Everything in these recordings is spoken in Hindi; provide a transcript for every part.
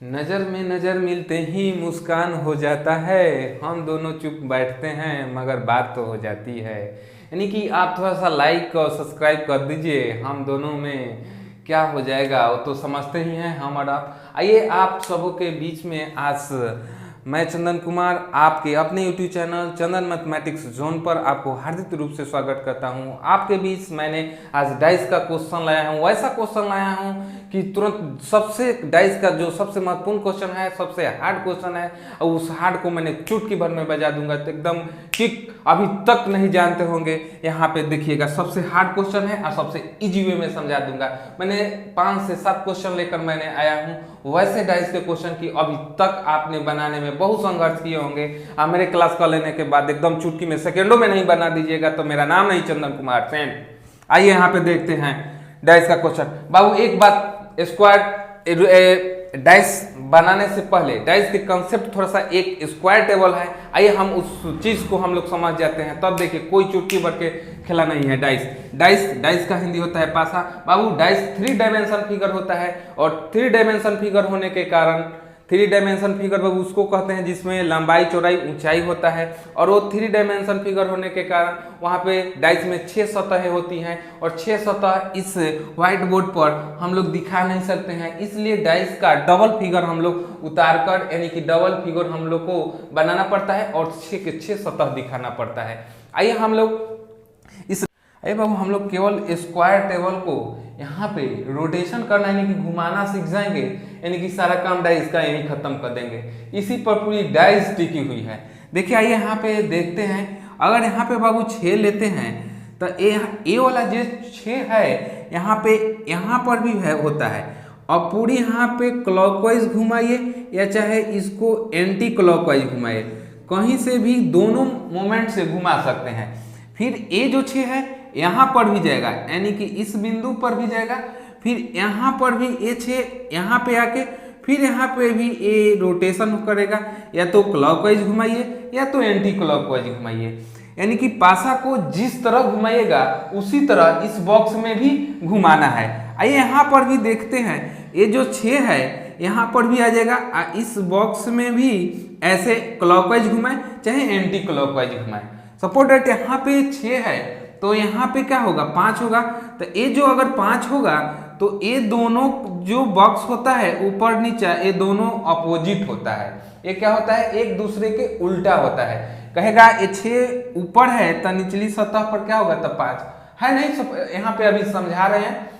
नजर में नजर मिलते ही मुस्कान हो जाता है। हम दोनों चुप बैठते हैं मगर बात तो हो जाती है। यानी कि आप थोड़ा सा लाइक और सब्सक्राइब कर दीजिए, हम दोनों में क्या हो जाएगा वो तो समझते ही हैं हम और आप। आइए आप सबों के बीच में आज मैं चंदन कुमार आपके अपने यूट्यूब चैनल चंदन मैथमेटिक्स जोन पर आपको हार्दिक रूप से स्वागत करता हूं। आपके बीच मैंने आज डाइस का क्वेश्चन लाया हूं, वैसा क्वेश्चन लाया हूं कि तुरंत सबसे डाइस का जो सबसे महत्वपूर्ण क्वेश्चन है, सबसे हार्ड क्वेश्चन है, और उस हार्ड को मैंने चुटकी भर में बजा दूंगा तो एकदम किक अभी तक नहीं जानते होंगे। यहाँ पे देखिएगा सबसे हार्ड क्वेश्चन है और सबसे इजी वे में समझा दूंगा। मैंने 5 से 7 क्वेश्चन लेकर मैंने आया हूँ वैसे डाइस के क्वेश्चन की अभी तक आपने बनाने में बहुत संघर्ष किए होंगे। आप मेरे क्लास का लेने के बाद एकदम चुटकी में सेकेंडों में नहीं बना दीजिएगा तो मेरा नाम नहीं चंदन कुमार सेन। आइए यहाँ पे देखते हैं डाइस का क्वेश्चन। बाबू एक बात, स्क्वायर डाइस बनाने से पहले डाइस के कंसेप्ट थोड़ा सा एक स्क्वायर टेबल है। आइए हम उस चीज को हम लोग समझ जाते हैं, तब देखिए कोई चुटकी भर के खेला नहीं है। डाइस डाइस डाइस का हिंदी होता है पासा। बाबू डाइस 3 डायमेंशन फिगर होता है और 3 डायमेंशन फिगर होने के कारण 3 डायमेंशन फिगर बाबू उसको कहते हैं जिसमें लंबाई चौड़ाई ऊंचाई होता है। और वो 3 डायमेंशन फिगर होने के कारण वहाँ पे डाइस में 6 सतहें होती हैं और 6 सतह इस व्हाइट बोर्ड पर हम लोग दिखा नहीं सकते हैं, इसलिए डाइस का डबल फिगर हम लोग उतार कर यानी कि डबल फिगर हम लोग को बनाना पड़ता है और 6 के 6 सतह दिखाना पड़ता है। आइए हम लोग अरे बाबू हम लोग केवल स्क्वायर टेबल को यहाँ पे रोटेशन करना यानी कि घुमाना सीख जाएंगे, यानी कि सारा काम डाइस का यहीं खत्म कर देंगे। इसी पर पूरी डाइस टिकी हुई है। देखिए आइए यहाँ पे देखते हैं, अगर यहाँ पे बाबू 6 लेते हैं तो ए वाला जो 6 है यहाँ पर भी है होता है। और पूरी यहाँ पे क्लॉकवाइज घुमाइए या चाहे इसको एंटी क्लॉकवाइज घुमाइए, कहीं से भी दोनों मोमेंट से घुमा सकते हैं। फिर ए जो 6 है यहाँ पर भी जाएगा यानी कि इस बिंदु पर भी जाएगा, फिर यहाँ पर भी ए 6 यहाँ पे आके फिर यहाँ पे भी ए रोटेशन करेगा, या तो क्लॉकवाइज घुमाइए या तो एंटी क्लॉकवाइज घुमाइए। यानी कि पासा को जिस तरह घुमाइएगा उसी तरह इस बॉक्स में भी घुमाना है। आइए यहाँ पर भी देखते हैं, ये जो 6 है यहाँ पर भी आ जाएगा, इस बॉक्स में भी ऐसे क्लॉकवाइज घुमाए चाहे एंटी क्लॉकवाइज घुमाए। सपोज दैट यहाँ पे 6 है तो यहाँ पे क्या होगा 5 होगा, तो ये जो अगर 5 होगा तो ये दोनों जो बॉक्स होता है ऊपर नीचे ये दोनों अपोजिट होता है। ये क्या होता है एक दूसरे के उल्टा होता है। कहेगा ये 6 ऊपर है तो निचली सतह पर क्या होगा तब 5 है नहीं, सब यहाँ पे अभी समझा रहे हैं।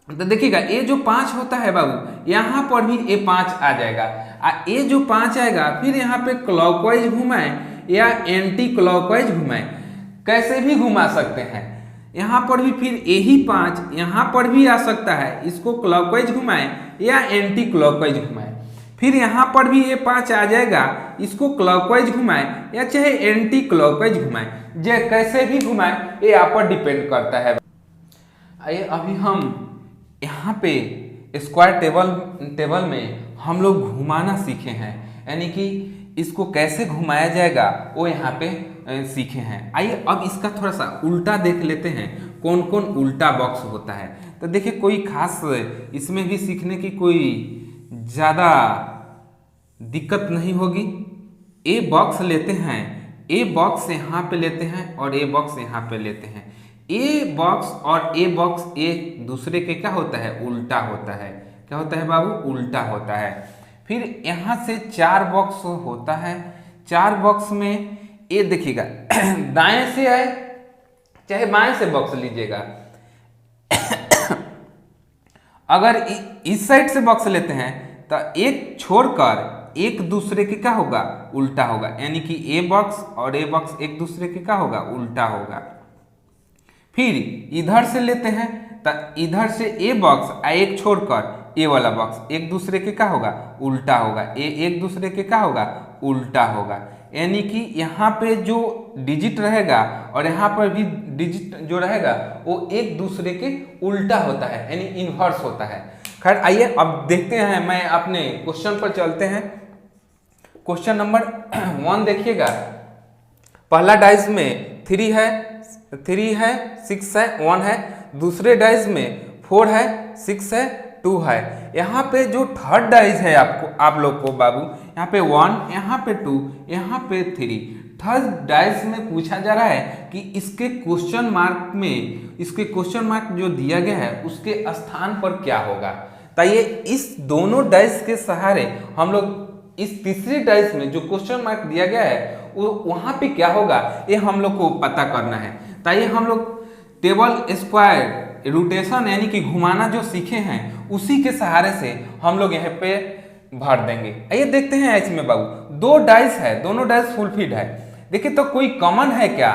तो देखिएगा ये जो 5 होता है बाबू यहाँ पर भी ये 5 आ जाएगा, ये जो 5 आएगा फिर यहाँ पे क्लॉकवाइज घुमाए या एंटी क्लॉकवाइज घुमाए, कैसे भी घुमा सकते हैं। यहाँ पर भी फिर यही 5 यहाँ पर भी आ सकता है, इसको क्लॉकवाइज घुमाए या एंटी क्लॉकवाइज घुमाए। फिर यहाँ पर भी ये 5 आ जाएगा, इसको क्लॉकवाइज घुमाए या चाहे एंटी क्लॉकवाइज घुमाए, जे कैसे भी घुमाए ये आप पर डिपेंड करता है। आइए अभी हम यहाँ पे स्क्वायर टेबल में हम लोग घुमाना सीखे हैं, यानी कि इसको कैसे घुमाया जाएगा वो यहाँ पे सीखे हैं। आइए अब इसका थोड़ा सा उल्टा देख लेते हैं, कौन कौन उल्टा बॉक्स होता है। तो देखिए कोई खास इसमें भी सीखने की कोई ज़्यादा दिक्कत नहीं होगी। ए बॉक्स लेते हैं, ए बॉक्स यहाँ पे लेते हैं और ए बॉक्स यहाँ पे लेते हैं। ए बॉक्स और ए बॉक्स एक दूसरे के क्या होता है उल्टा होता है। क्या होता है बाबू उल्टा होता है। फिर यहाँ से 4 बॉक्स होता है, 4 बॉक्स में ये देखिएगा दाएं से आए चाहे बाएं से बॉक्स लीजिएगा। अगर इस साइड से बॉक्स लेते हैं तो एक छोड़कर एक दूसरे के क्या होगा उल्टा होगा, यानी कि ए बॉक्स और ए बॉक्स एक दूसरे के क्या होगा उल्टा होगा। फिर इधर से लेते हैं तो इधर से ए बॉक्स एक छोड़कर ए वाला बॉक्स एक दूसरे के क्या होगा उल्टा होगा, ए एक दूसरे के क्या होगा उल्टा होगा। यानी कि यहाँ पे जो डिजिट रहेगा और यहाँ पर भी डिजिट जो रहेगा वो एक दूसरे के उल्टा होता है, यानी इनवर्स होता है। खैर आइए अब देखते हैं, मैं अपने क्वेश्चन पर चलते हैं। क्वेश्चन नंबर 1 देखिएगा, पहला डाइस में 3 है 6 है 1 है, दूसरे डाइस में 4 है 6 है 2 है। यहाँ पे जो थर्ड डाइस है आप लोग को बाबू, यहाँ पे 1, यहाँ पे 2, यहाँ पे 3। थर्ड डाइस में पूछा जा रहा है कि इसके क्वेश्चन मार्क में, इसके क्वेश्चन मार्क जो दिया गया है उसके स्थान पर क्या होगा। ताइए इस दोनों डाइस के सहारे हम लोग इस तीसरी डाइस में जो क्वेश्चन मार्क दिया गया है वो वहां पे क्या होगा ये हम लोग को पता करना है। ताइए हम लोग टेबल स्क्वायर रोटेशन यानी कि घुमाना जो सीखे हैं उसी के सहारे से हम लोग यहाँ पे भर देंगे। आइए देखते हैं इसमें बाबू, 2 डाइस है, दोनों डाइस फुलफिल्ड है। देखिए तो कोई कॉमन है क्या?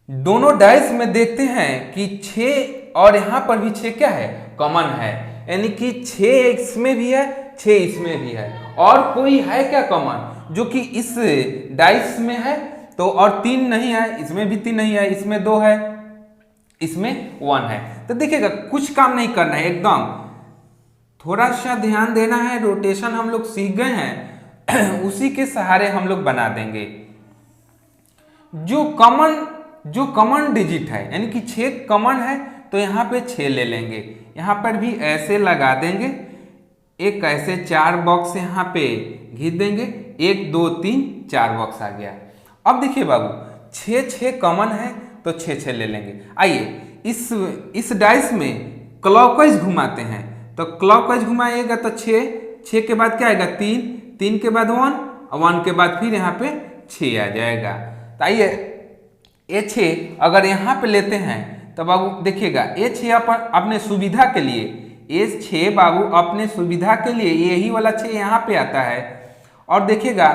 दोनों डाइस में देखते हैं कि 6 और यहाँ पर भी 6 क्या है, कॉमन है, यानी कि 6 इसमें भी है 6 इसमें भी है। और कोई है क्या कॉमन जो कि इस डाइस में है तो, और 3 नहीं है, इसमें भी 3 नहीं है, इसमें 2 है, इसमें 1 है। तो देखिएगा कुछ काम नहीं करना है, एकदम थोड़ा सा ध्यान देना है। रोटेशन हम लोग सीख गए हैं उसी के सहारे हम लोग बना देंगे। जो कॉमन डिजिट है यानी कि 6 कॉमन है तो यहाँ पे 6 ले लेंगे, यहाँ पर भी ऐसे लगा देंगे, एक ऐसे 4 बॉक्स यहाँ पे घिस देंगे, 1 2 3 4 बॉक्स आ गया। अब देखिए बाबू 6 कॉमन है तो 6 ले लेंगे। आइए इस डाइस में क्लॉकवाइज घुमाते हैं, तो क्लॉकवाइज घुमाइएगा तो 6 के बाद क्या आएगा 3 के बाद 1 के बाद फिर यहाँ पे 6 आ जाएगा। तो आइए ये 6 अगर यहाँ पे लेते हैं तो बाबू देखिएगा ये 6 अपने सुविधा के लिए, ये 6 बाबू अपने सुविधा के लिए यही वाला 6 यहाँ पे आता है। और देखिएगा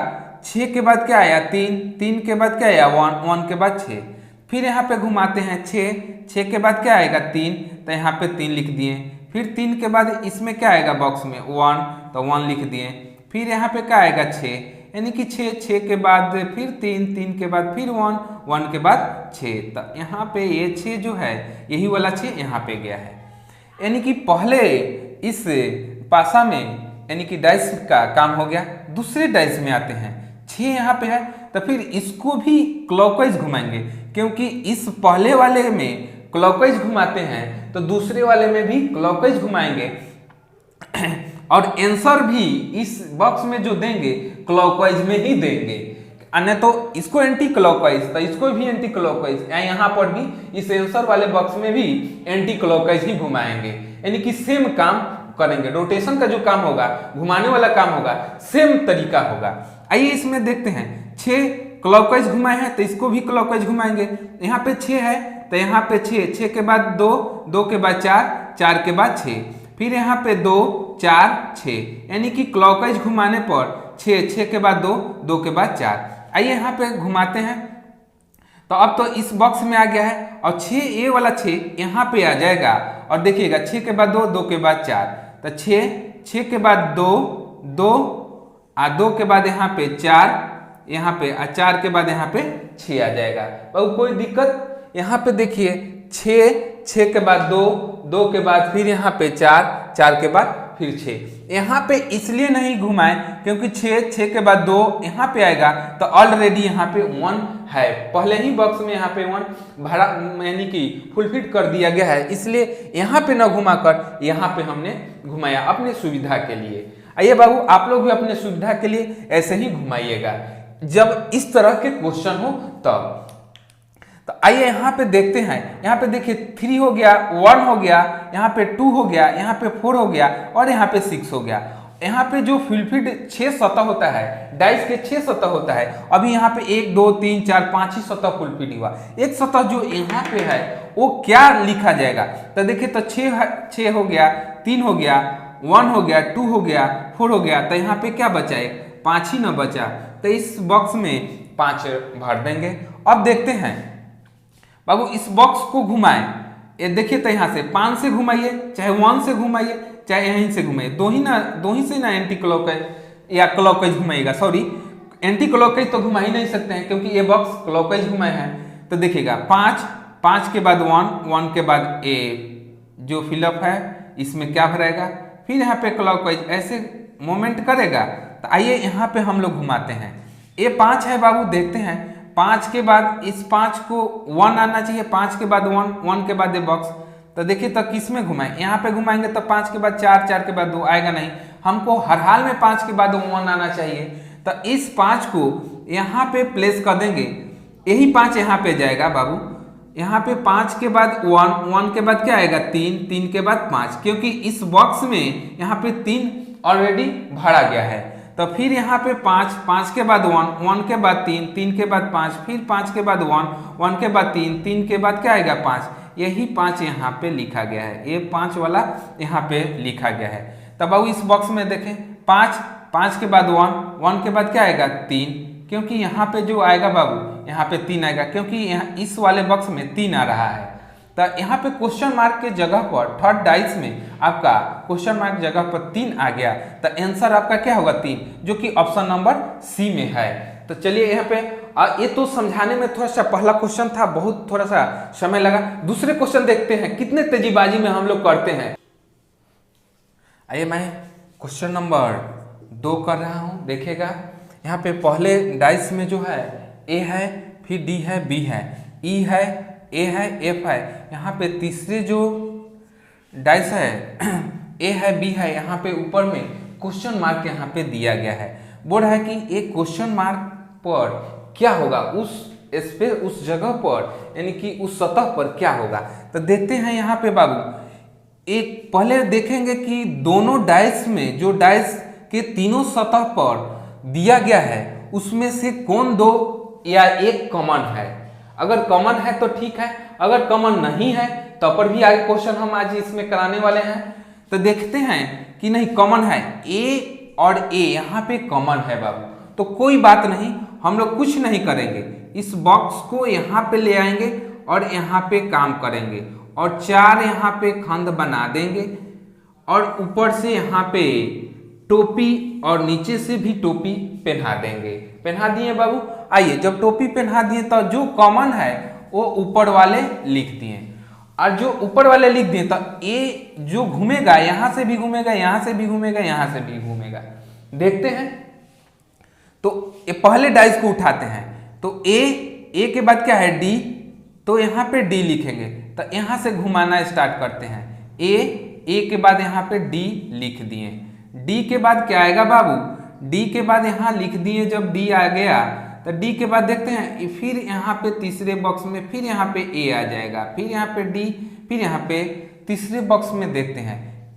6 के बाद क्या आया 3 के बाद क्या आया 1 के बाद 6, फिर यहाँ पे घुमाते हैं 6 के बाद क्या आएगा 3, तो यहाँ पे 3 लिख दिए, फिर 3 के बाद इसमें क्या आएगा बॉक्स में 1, तो 1 लिख दिए, फिर यहाँ पे क्या आएगा 6, यानी कि 6 के बाद फिर 3 के बाद फिर 1 के बाद 6, तो यहाँ पे ये 6 जो है यही वाला 6 यहाँ पे गया है। यानी कि पहले इस पासा में यानी कि डाइस का काम हो गया। दूसरे डाइस में आते हैं, 6 यहाँ पे है तो फिर इसको भी क्लॉकवाइज घुमाएंगे, क्योंकि इस पहले वाले में क्लॉकवाइज घुमाते हैं तो दूसरे वाले में भी क्लॉकवाइज घुमाएंगे और आंसर भी इस बॉक्स में जो देंगे क्लॉकवाइज में ही देंगे, अन्य तो इसको एंटी क्लॉकवाइज तो इसको भी एंटी क्लॉकवाइज, यहाँ पर भी इस आंसर वाले बॉक्स में भी एंटी क्लॉकवाइज ही घुमाएंगे, यानी कि सेम काम करेंगे। रोटेशन का जो काम होगा, घुमाने वाला काम होगा, सेम तरीका होगा। आइए इसमें देखते हैं 6 क्लॉकवाइज घुमाए हैं तो इसको भी क्लॉकवाइज घुमाएंगे। यहाँ पे 6 है तो यहाँ पे 6 के बाद 2 के बाद 4 के बाद 6, फिर यहाँ पे 2 4 6, यानी कि क्लॉकवाइज घुमाने पर 6 के बाद 2 के बाद 4। आइए यहाँ पे घुमाते हैं तो अब तो इस बॉक्स में आ गया है और 6 ये वाला 6 यहाँ पे आ जाएगा। और देखिएगा 6 के बाद 2 के बाद 4, तो 6 के बाद 2 के बाद यहाँ पे 4, यहाँ पे 4 के बाद यहाँ पे 6 आ जाएगा। और कोई दिक्कत? यहाँ पे देखिए 6 के बाद 2 के बाद फिर यहाँ पे 4 के बाद फिर 6। यहाँ पे इसलिए नहीं घुमाए क्योंकि 6 के बाद 2 यहाँ पे आएगा तो ऑलरेडी यहाँ पे 1 है, पहले ही बॉक्स में यहाँ पे 1 भरा यानी कि फुलफिल कर दिया गया है, इसलिए यहाँ पे न घुमाकर यहाँ पे हमने घुमाया अपने सुविधा के लिए। आइए बाबू आप लोग भी अपने सुविधा के लिए ऐसे ही घुमाइएगा जब इस तरह के क्वेश्चन हो तब। तो आइए यहाँ पे देखते हैं, यहाँ पे देखिए 3 हो गया, 1 हो गया, यहाँ पे 2 हो गया, यहाँ पे 4 हो गया और यहाँ पे 6 हो गया। यहाँ पे जो फुलफिल्ड 6 सतह होता है, डाइस के 6 सतह होता है, अभी यहाँ पे 1 2 3 4 5 ही सतह फुलफिल्ड हुआ। एक सतह जो यहाँ पे है वो क्या लिखा जाएगा? तो देखिए तो 6 हो गया, 3 हो गया, 1 हो गया, 2 हो गया, 4 हो गया, तो यहाँ पे क्या बचा? 5 ही ना बचा, तो इस बॉक्स में 5 भर देंगे। अब देखते हैं बाबू इस बॉक्स को घुमाएं, ये देखिए तो यहाँ से 5 से घुमाइए, चाहे 1 से घुमाइए, चाहे यहीं से घुमाइए, दो ही से ना एंटी क्लॉकवाइज या क्लॉकवाइज घुमाइएगा। सॉरी, एंटी क्लॉकवाइज तो घुमा ही नहीं सकते हैं क्योंकि ये बॉक्स क्लॉकवाइज घुमाए हैं। तो देखिएगा 5 के बाद 1 के बाद ए जो फिलअप है इसमें क्या भरेगा, फिर यहाँ पे क्लॉकवाइज ऐसे मूवमेंट करेगा। तो आइए यहाँ पे हम लोग घुमाते हैं, ये 5 है बाबू, देखते हैं 5 के बाद इस 5 को 1 आना चाहिए, 5 के बाद 1 के बाद ये बॉक्स, तो तो देखिए तो किस में घुमाएं, यहाँ पे घुमाएंगे तो 5 के बाद 4, 4 के बाद 2 आएगा नहीं, हमको हर हाल में 5 के बाद 1 आना चाहिए। तो इस 5 को यहाँ पे प्लेस कर देंगे, यही 5 यहाँ पे जाएगा बाबू, यहाँ पे 5 के बाद 1, 1 के बाद क्या आएगा 3, 3 के बाद 5, क्योंकि इस बॉक्स में यहाँ पे 3 ऑलरेडी भरा गया है। तो फिर यहाँ पे 5, 5 के बाद 1, 1 के बाद 3, 3 के बाद 5, फिर 5 के बाद 1, 1 के बाद 3, 3 के बाद क्या आएगा 5, यही 5 यहाँ पे लिखा गया है, ये 5 वाला यहाँ पे लिखा गया है। तब बाबू इस बॉक्स में देखें 5, 5 के बाद 1, 1 के बाद क्या आएगा 3, क्योंकि यहाँ पे जो आएगा बाबू यहाँ पे 3 आएगा, क्योंकि यहाँ इस वाले बॉक्स में 3 आ रहा है। तो यहाँ पे क्वेश्चन मार्क के जगह पर थर्ड डाइस में आपका क्वेश्चन मार्क जगह पर 3 आ गया, तो आंसर आपका क्या होगा 3, जो कि ऑप्शन नंबर सी में है। तो चलिए यहाँ पे ये तो समझाने में थोड़ा सा पहला क्वेश्चन था, बहुत थोड़ा सा समय लगा। दूसरे क्वेश्चन देखते हैं कितने तेजीबाजी में हम लोग करते हैं। आइए मैं क्वेश्चन नंबर 2 कर रहा हूँ, देखिएगा यहाँ पे पहले डाइस में जो है ए है, फिर डी है, बी है, ई है, ए है, एफ है। यहाँ पे तीसरे जो डाइस है ए है, बी है, यहाँ पे ऊपर में क्वेश्चन मार्क यहाँ पे दिया गया है। बोल रहा है कि एक क्वेश्चन मार्क पर क्या होगा, उस जगह पर यानी कि उस सतह पर क्या होगा। तो देखते हैं यहाँ पे बाबू, एक पहले देखेंगे कि दोनों डाइस में जो डाइस के तीनों सतह पर दिया गया है उसमें से कौन 2 या 1 कॉमन है। अगर कॉमन है तो ठीक है, अगर कॉमन नहीं है तो पर भी आगे क्वेश्चन हम आज इसमें कराने वाले हैं। तो देखते हैं कि नहीं कॉमन है, ए और ए यहाँ पे कॉमन है बाबू, तो कोई बात नहीं, हम लोग कुछ नहीं करेंगे, इस बॉक्स को यहाँ पे ले आएंगे और यहाँ पे काम करेंगे और 4 यहाँ पे खंड बना देंगे और ऊपर से यहाँ पे टोपी और नीचे से भी टोपी पहना देंगे। पहना दिए बाबू। आइए जब टोपी पहना दिए तो जो कॉमन है वो ऊपर वाले लिख दिए, और जो ऊपर वाले लिख दिए तो ए जो घूमेगा यहां से भी घूमेगा, यहां से भी घूमेगा, यहां से भी घूमेगा। देखते हैं तो ये पहले डाइस को उठाते हैं, तो ए के बाद क्या है डी, तो यहाँ पे डी लिखेंगे, तो यहाँ से घुमाना स्टार्ट करते हैं। ए के बाद यहाँ पे डी लिख दिए, डी के बाद क्या आएगा बाबू, डी के बाद यहाँ लिख दिए, जब डी आ गया तो डी के बाद देखते हैं फिर यहाँ पे तीसरे बॉक्स में फिर यहाँ पे ए आ जाएगा, फिर यहाँ पे डी, फिर यहाँ पे तीसरे बॉक्स में देखते हैं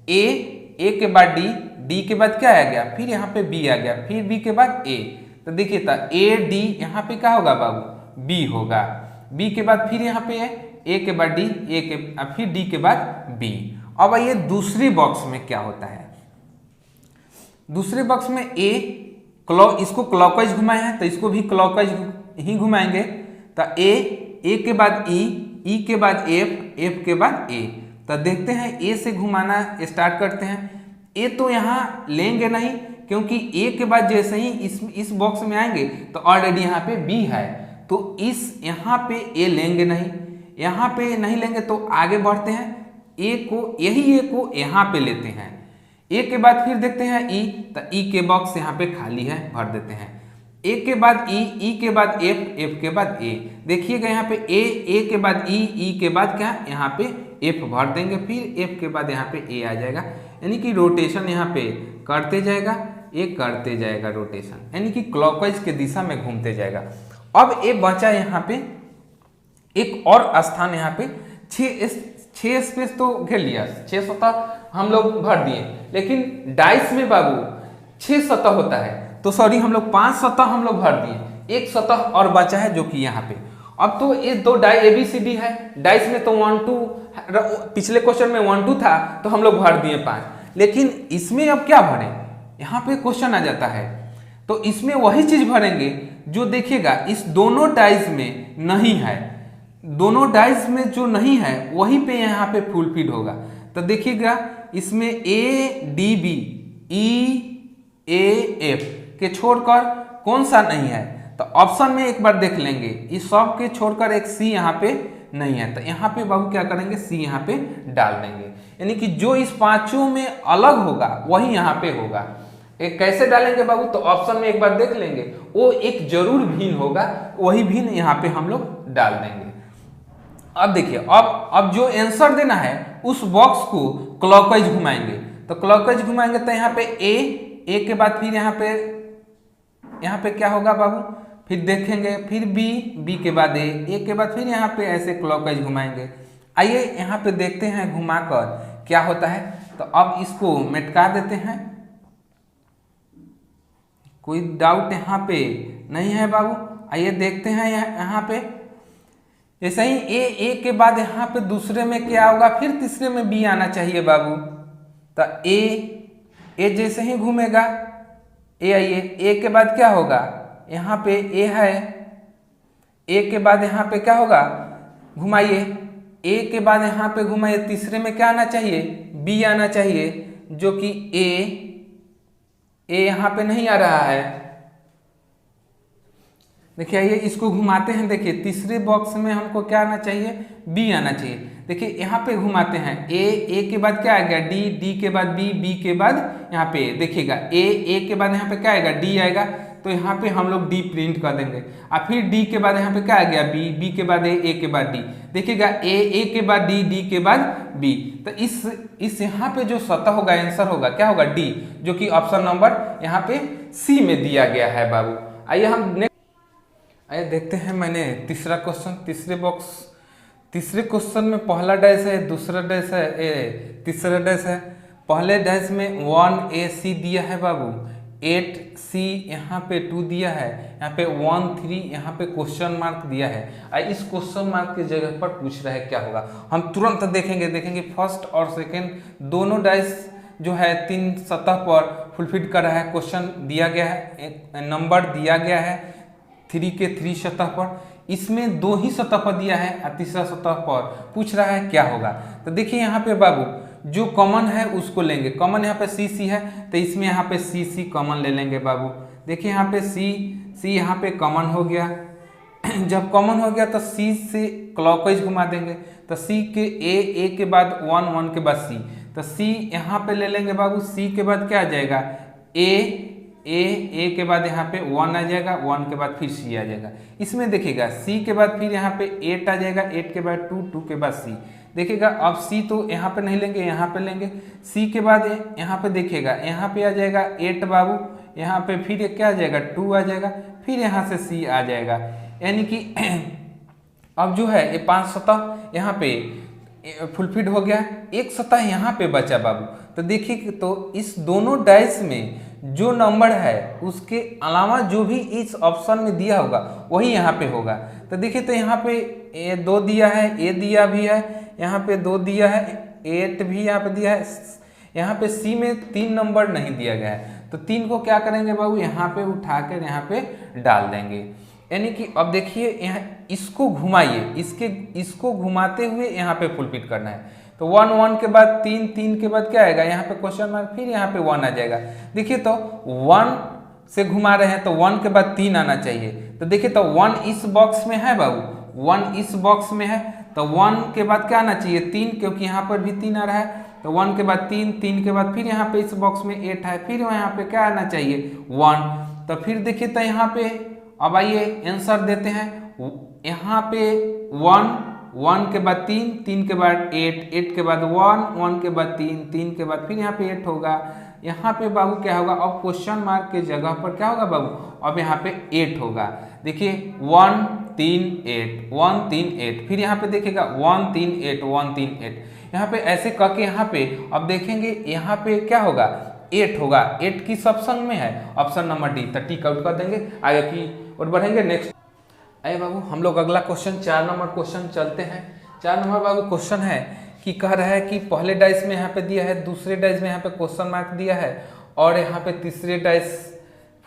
ए के बाद डी, डी के बाद क्या आ गया, फिर यहाँ पे बी आ गया, फिर बी के बाद ए। तो देखिए तो ए डी यहाँ पे क्या होगा बाबू, बी होगा, बी के बाद फिर यहाँ पे ए के बाद डी, ए के फिर डी के बाद बी। अब ये दूसरी बॉक्स में क्या होता है, दूसरे बॉक्स में इसको क्लॉकवाइज घुमाए हैं तो इसको भी क्लॉकवाइज ही घुमाएंगे। तो ए के बाद ई के बाद एफ के बाद ए। तो देखते हैं ए से घुमाना स्टार्ट करते हैं। ए तो यहाँ लेंगे नहीं, क्योंकि ए के बाद जैसे ही इस बॉक्स में आएंगे तो ऑलरेडी यहाँ पे बी है, तो इस यहाँ पे ए लेंगे नहीं, यहाँ पे नहीं लेंगे तो आगे बढ़ते हैं, ए को यहाँ पे लेते हैं। ए के बाद फिर देखते हैं ई, तो ई के बॉक्स यहाँ पे खाली है, भर देते हैं। ए के बाद ई के बाद एफ के बाद ए। देखिएगा यहाँ पे ए के बाद ई के बाद क्या यहाँ पे एफ भर देंगे, फिर एफ के बाद यहाँ पे ए आ जाएगा, यानी कि रोटेशन यहाँ पे करते जाएगा, ए करते जाएगा रोटेशन, यानी कि क्लॉकवाइज के दिशा में घूमते जाएगा। अब ए बचा यहाँ पे एक और स्थान, यहाँ पे 6 स्पेस तो घेर लिया, 6 सतह हम लोग भर दिए, लेकिन डाइस में बाबू 6 सतह होता है, तो सॉरी हम लोग 5 सतह हम लोग भर दिए, एक सतह और बचा है जो कि यहाँ पे। अब तो ये 2 डाई ABCD है, डाइस में तो 1 2, पिछले क्वेश्चन में 1 2 था तो हम लोग भर दिए 5, लेकिन इसमें अब क्या भरें, यहाँ पे क्वेश्चन आ जाता है, तो इसमें वही चीज भरेंगे जो देखिएगा इस दोनों डाइस में नहीं है, दोनों डाइस में जो नहीं है वही पे यहाँ पे फुलफिल होगा। तो देखिएगा इसमें ADB EAF के छोड़कर कौन सा नहीं है, तो ऑप्शन में एक बार देख लेंगे, इस सब के छोड़कर एक C यहाँ पे नहीं है, तो यहाँ पे बाबू क्या करेंगे, C यहाँ पे डाल देंगे, यानी कि जो इस 5 में अलग होगा वही यहाँ पे होगा। एक कैसे डालेंगे बाबू, तो ऑप्शन में एक बार देख लेंगे, वो एक जरूर भिन्न होगा, वही भिन्न यहाँ पे हम लोग डाल देंगे। अब देखिए, अब जो आंसर देना है उस बॉक्स को क्लॉकवाइज घुमाएंगे, तो क्लॉकवाइज घुमाएंगे तो यहाँ पे ए के बाद फिर यहाँ पे क्या होगा बाबू, फिर देखेंगे, फिर बी के बाद ए के बाद फिर यहाँ पे ऐसे क्लॉकवाइज घुमाएंगे। आइए यहाँ पे देखते हैं घुमाकर क्या होता है। तो अब इसको मिटका देते हैं, कोई डाउट यहाँ पे नहीं है बाबू। आइए देखते हैं यहाँ पे ऐसे ही ए के बाद यहाँ पे दूसरे में क्या होगा, फिर तीसरे में बी आना चाहिए बाबू। तो ए जैसे ही घूमेगा आइए ए के बाद क्या होगा, यहाँ पे ए है, ए के बाद यहाँ पे क्या होगा, घुमाइए, ए के बाद यहाँ पे घुमाइए, तीसरे में क्या आना चाहिए, बी आना चाहिए, जो कि ए यहाँ पे नहीं आ रहा है। देखिए आइए इसको घुमाते हैं, देखिए तीसरे बॉक्स में हमको क्या आना चाहिए, बी आना चाहिए। देखिए यहाँ पे घुमाते हैं, ए के बाद क्या आएगा, डी के बाद बी के बाद यहाँ पे देखिएगा ए के बाद यहाँ पे क्या आएगा, डी आएगा, तो यहाँ पे हम लोग डी प्रिंट कर देंगे। और फिर डी के बाद यहाँ पे क्या आ गया, बी के बाद ए के बाद डी, देखिएगा ए के बाद डी के बाद बी। तो इस यहाँ पे जो सतह होगा, आंसर होगा क्या होगा, डी, जो कि ऑप्शन नंबर यहाँ पे सी में दिया गया है बाबू। आइए हम आइए देखते हैं मैंने तीसरा क्वेश्चन, तीसरे क्वेश्चन में पहला डैश है, दूसरा डैश है, तीसरा डैश है। पहले डैश में 1AC दिया है बाबू, 8C यहाँ पे 2 दिया है, यहाँ पे 1 3 यहाँ पे क्वेश्चन मार्क दिया है। इस क्वेश्चन मार्क की जगह पर पूछ रहा है क्या होगा, हम तुरंत देखेंगे फर्स्ट और सेकेंड दोनों डैश जो है 3 सतह पर फुलफिल कर रहा है। क्वेश्चन दिया गया है, एक नंबर दिया गया है 3 के 3 सतह पर, इसमें 2 ही सतह पर दिया है और तीसरा सतह पर पूछ रहा है क्या होगा। तो देखिए यहाँ पे बाबू जो कॉमन है उसको लेंगे, कॉमन यहाँ पे सी है, तो इसमें यहाँ पे सी कॉमन ले लेंगे बाबू। देखिए यहाँ पे सी यहाँ पे कॉमन हो गया, जब कॉमन हो गया तो सी से क्लॉकवाइज घुमा देंगे, तो सी के ए के बाद 1 के बाद सी, तो सी यहाँ पे ले लेंगे बाबू, सी के बाद क्या आ जाएगा, ए के बाद यहाँ पे 1 आ जाएगा, 1 के बाद फिर सी आ जाएगा। इसमें देखिएगा सी के बाद फिर यहाँ पे 8 आ जाएगा, 8 के बाद 2 के बाद सी। देखिएगा अब सी तो यहाँ पे नहीं लेंगे, यहाँ पे लेंगे, सी के बाद यहाँ पे देखिएगा यहाँ पे आ जाएगा 8 बाबू, यहाँ पे फिर क्या आ जाएगा 2 आ जाएगा, फिर यहाँ से सी आ जाएगा। यानी कि अब जो है ये 5 सतह यहाँ पे फुलफिल हो गया, एक सतह यहाँ पे बचा बाबू। तो देखिए तो इस दोनों डैश में जो नंबर है उसके अलावा जो भी इस ऑप्शन में दिया होगा वही यहाँ पे होगा। तो देखिए तो यहाँ पे ए 2 दिया है, ए दिया भी है, यहाँ पे 2 दिया है, 8 भी यहाँ पे दिया है, यहाँ पे सी में 3 नंबर नहीं दिया गया है, तो 3 को क्या करेंगे बाबू यहाँ पे उठाकर यहाँ पे डाल देंगे। यानी कि अब देखिए यहाँ इसको घुमाइए, इसको घुमाते हुए यहाँ पे फुलफिल करना है। तो 1 के बाद 3 के बाद क्या आएगा, यहाँ पे क्वेश्चन मार्क, फिर यहाँ पे 1 आ जाएगा। देखिए तो 1 से घुमा रहे हैं तो 1 के बाद 3 आना चाहिए। तो देखिए तो 1 इस बॉक्स में है बाबू, 1 इस बॉक्स में है, तो 1 के बाद क्या आना चाहिए 3, क्योंकि यहाँ पर भी 3 आ रहा है। तो 1 के बाद 3 के बाद फिर यहाँ पे इस बॉक्स में 8 है, फिर यहाँ पे क्या आना चाहिए 1। तो फिर देखिए तो यहाँ पे अब आइए आंसर देते हैं, यहाँ पे 1 के बाद 3 के बाद 8 के बाद 1 के बाद 3 के बाद फिर यहाँ पे 8 होगा। यहाँ पे बाबू क्या होगा, अब क्वेश्चन मार्क के जगह पर क्या होगा बाबू, अब यहाँ पे 8 होगा। देखिए 1 3 8 फिर यहाँ पे देखिएगा 1 3 8 यहाँ पे ऐसे करके यहाँ पे अब देखेंगे यहाँ पे क्या होगा 8 होगा। 8 किस ऑप्शन में है, ऑप्शन नंबर डी। तो टिक आउट कर देंगे, आगे की और बढ़ेंगे। नेक्स्ट आइए बाबू हम लोग अगला क्वेश्चन 4 नंबर क्वेश्चन चलते हैं। 4 नंबर बाबू क्वेश्चन है कि कह रहा है कि पहले डाइस में यहाँ पे दिया है, दूसरे डाइस में यहाँ पे क्वेश्चन मार्क दिया है और यहाँ पे तीसरे डाइस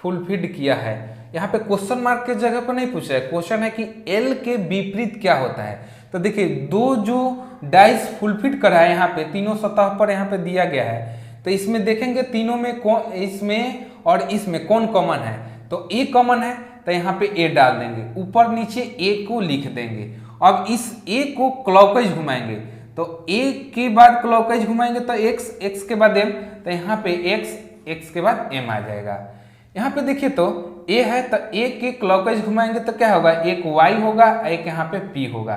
फुलफिल किया है। यहाँ पे क्वेश्चन मार्क के जगह पर नहीं पूछा है, क्वेश्चन है कि एल के विपरीत क्या होता है। तो देखिए दो जो डाइस फुलफिल करा है यहाँ पे तीनों सतह पर यहाँ पे दिया गया है, तो इसमें देखेंगे तीनों में कौन, इसमें और इसमें कौन कॉमन है। तो ए कॉमन है तो यहाँ पे ए डाल देंगे, ऊपर नीचे ए को लिख देंगे। अब इस ए को क्लॉकवाइज घुमाएंगे, तो ए के बाद क्लॉकवाइज घुमाएंगे तो एक्स के बाद एम, तो यहाँ पे एक्स के बाद एम आ जाएगा। यहाँ पे देखिए तो ए है तो ए के क्लॉकवाइज घुमाएंगे तो क्या होगा, एक वाई होगा, एक यहाँ पे पी होगा।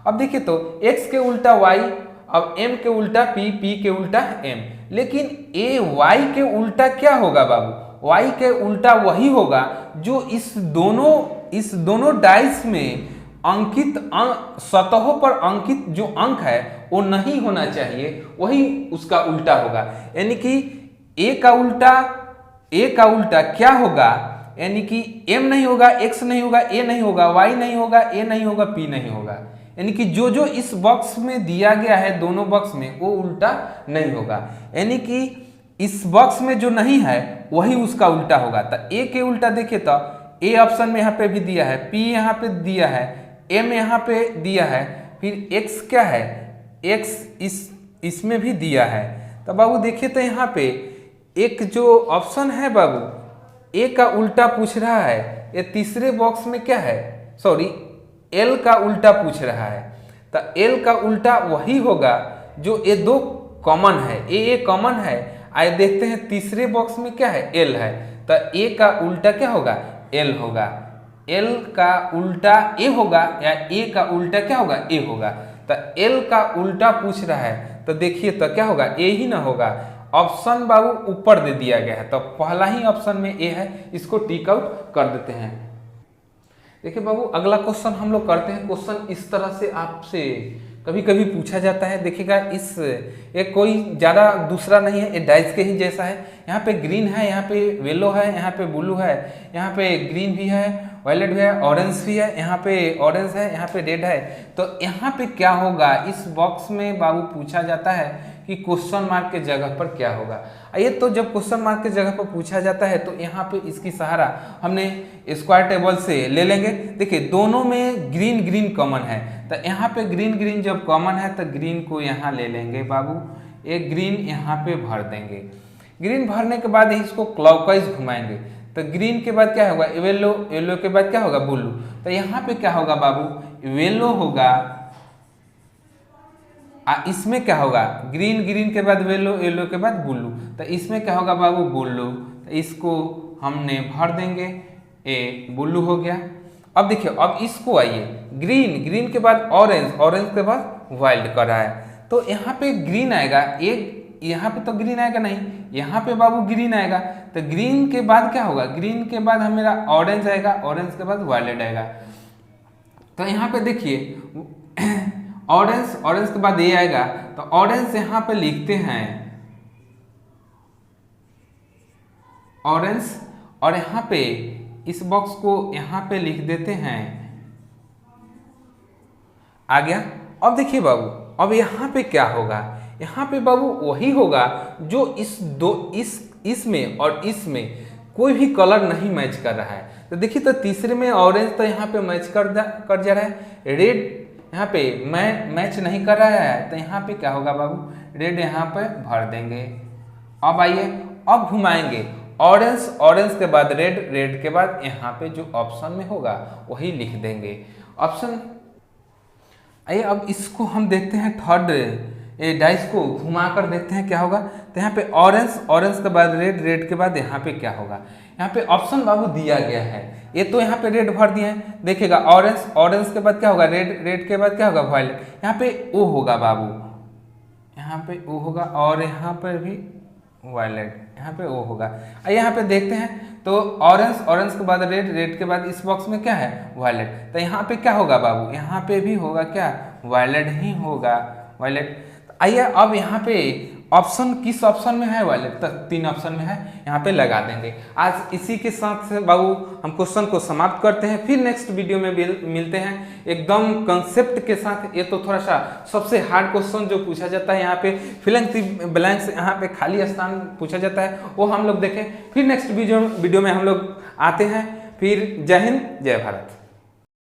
अब देखिए तो x के उल्टा y, अब m के उल्टा p, p के उल्टा m, लेकिन a y के उल्टा क्या होगा बाबू, y के उल्टा वही होगा जो इस दोनों डाइस में अंकित सतहों पर अंकित जो अंक है वो नहीं होना चाहिए, वही उसका उल्टा होगा। यानी कि a का उल्टा क्या होगा, यानी कि m नहीं होगा, x नहीं होगा, a नहीं होगा, y नहीं होगा, a नहीं होगा, p नहीं होगा। यानी कि जो इस बॉक्स में दिया गया है दोनों बॉक्स में वो उल्टा नहीं होगा, यानी कि इस बॉक्स में जो नहीं है वही उसका उल्टा होगा। तो a के उल्टा देखिए तो a ऑप्शन में यहाँ पे भी दिया है, p यहाँ पे दिया है, m यहाँ पे दिया है, फिर x क्या है, x इसमें भी दिया है। तो बाबू देखिए तो यहाँ पे एक जो ऑप्शन है बाबू a का उल्टा पूछ रहा है, ये तीसरे बॉक्स में क्या है, सॉरी l का उल्टा पूछ रहा है। तो l का उल्टा वही होगा जो ये दो कॉमन है, a कॉमन है। आइए देखते हैं तीसरे बॉक्स में क्या है, l है, तो a का उल्टा क्या होगा, l होगा, l का उल्टा a होगा या a का उल्टा क्या होगा, a होगा। तो l का उल्टा पूछ रहा है तो देखिए तो क्या होगा, a ही ना होगा। ऑप्शन बाबू ऊपर दे दिया गया है तो पहला ही ऑप्शन में a है, इसको टिक आउट कर देते हैं। देखिए बाबू अगला क्वेश्चन हम लोग करते हैं। क्वेश्चन इस तरह से आपसे कभी कभी पूछा जाता है, देखिएगा इस एक कोई ज़्यादा दूसरा नहीं है, ये डाइस के ही जैसा है। यहाँ पे ग्रीन है, यहाँ पे येलो है, यहाँ पे ब्लू है, यहाँ पे ग्रीन भी है, वायलेट भी है, ऑरेंज भी है, यहाँ पे ऑरेंज है, यहाँ पे रेड है। तो यहाँ पे क्या होगा, इस बॉक्स में बाबू पूछा जाता है कि क्वेश्चन मार्क के जगह पर क्या होगा। आइए तो जब क्वेश्चन मार्क के जगह पर पूछा जाता है तो यहाँ पे इसकी सहारा हमने स्क्वायर टेबल से ले लेंगे। देखिए दोनों में ग्रीन ग्रीन कॉमन है, तो यहाँ पे ग्रीन ग्रीन जब कॉमन है तो ग्रीन को यहाँ ले लेंगे बाबू, एक ग्रीन यहाँ पे भर देंगे। ग्रीन भरने के बाद इसको क्लॉकवाइज घुमाएंगे तो ग्रीन के बाद क्या होगा, येलो, येलो के बाद क्या होगा, ब्लू। तो यहाँ पे क्या होगा बाबू, येलो होगा, इसमें क्या होगा, ग्रीन, ग्रीन के बाद येलो, येलो के बाद ब्लू। तो इसमें क्या होगा बाबू, ब्लू। तो इसको हमने भर देंगे, ए ब्लू हो गया। अब देखिए अब इसको आइए, ग्रीन, ग्रीन के बाद ऑरेंज, ऑरेंज के बाद वाइल्ड कर रहा है तो यहाँ पे ग्रीन आएगा, एक यहाँ पे तो ग्रीन आएगा नहीं, यहाँ पे बाबू ग्रीन आएगा। तो ग्रीन के बाद क्या होगा, ग्रीन के बाद हमारा ऑरेंज आएगा, ऑरेंज के बाद वायलेट आएगा। तो यहाँ पे देखिए ऑरेंज, ऑरेंज के बाद ये आएगा तो ऑरेंज यहाँ पे लिखते हैं ऑरेंज, और यहाँ पे इस बॉक्स को यहाँ पे लिख देते हैं, आ गया। अब देखिए बाबू अब यहाँ पे क्या होगा, यहाँ पे बाबू वही होगा जो इसमें और इसमें कोई भी कलर नहीं मैच कर रहा है। तो देखिए तो तीसरे में ऑरेंज तो यहाँ पे मैच कर जा रहा है, रेड यहाँ पे मैच नहीं कर रहा है तो यहाँ पे क्या होगा बाबू, रेड यहाँ पे भर देंगे। अब आइए अब घुमाएंगे, ऑरेंज, ऑरेंज के बाद रेड, रेड के बाद यहाँ पे जो ऑप्शन में होगा वही लिख देंगे ऑप्शन। आइए अब इसको हम देखते हैं, थर्ड डाइस को घुमा कर देखते हैं क्या होगा। तो यहाँ पे ऑरेंज, ऑरेंज के बाद रेड, रेड के बाद यहाँ पे क्या होगा, यहाँ पे ऑप्शन बाबू दिया गया है, ये तो यहाँ पे रेड भर दिए हैं। देखिएगा ऑरेंज, ऑरेंज के बाद क्या होगा, रेड, रेड के बाद क्या होगा, वायलेट। यहाँ पे ओ होगा बाबू, यहाँ पे ओ होगा, और यहाँ पर भी वायलेट, यहाँ पे ओ होगा। आइए यहाँ पे देखते हैं तो ऑरेंज, ऑरेंज के बाद रेड, रेड के बाद इस बॉक्स में क्या है, वायलेट। तो यहाँ पे क्या होगा बाबू, यहाँ पे भी होगा क्या, वायलेट ही होगा, वायलेट। आइए अब यहाँ पे ऑप्शन किस ऑप्शन में है, वायलेट, तो 3 ऑप्शन में है, यहाँ पे लगा देंगे। आज इसी के साथ से बाबू हम क्वेश्चन को समाप्त करते हैं, फिर नेक्स्ट वीडियो में मिलते हैं एकदम कंसेप्ट के साथ। ये तो थोड़ा सा सबसे हार्ड क्वेश्चन जो पूछा जाता है, यहाँ पे फिलिंग ब्लैंक्स, यहाँ पे खाली स्थान पूछा जाता है, वो हम लोग देखें। फिर नेक्स्ट वीडियो में हम लोग आते हैं। फिर जय हिंद, जय भारत।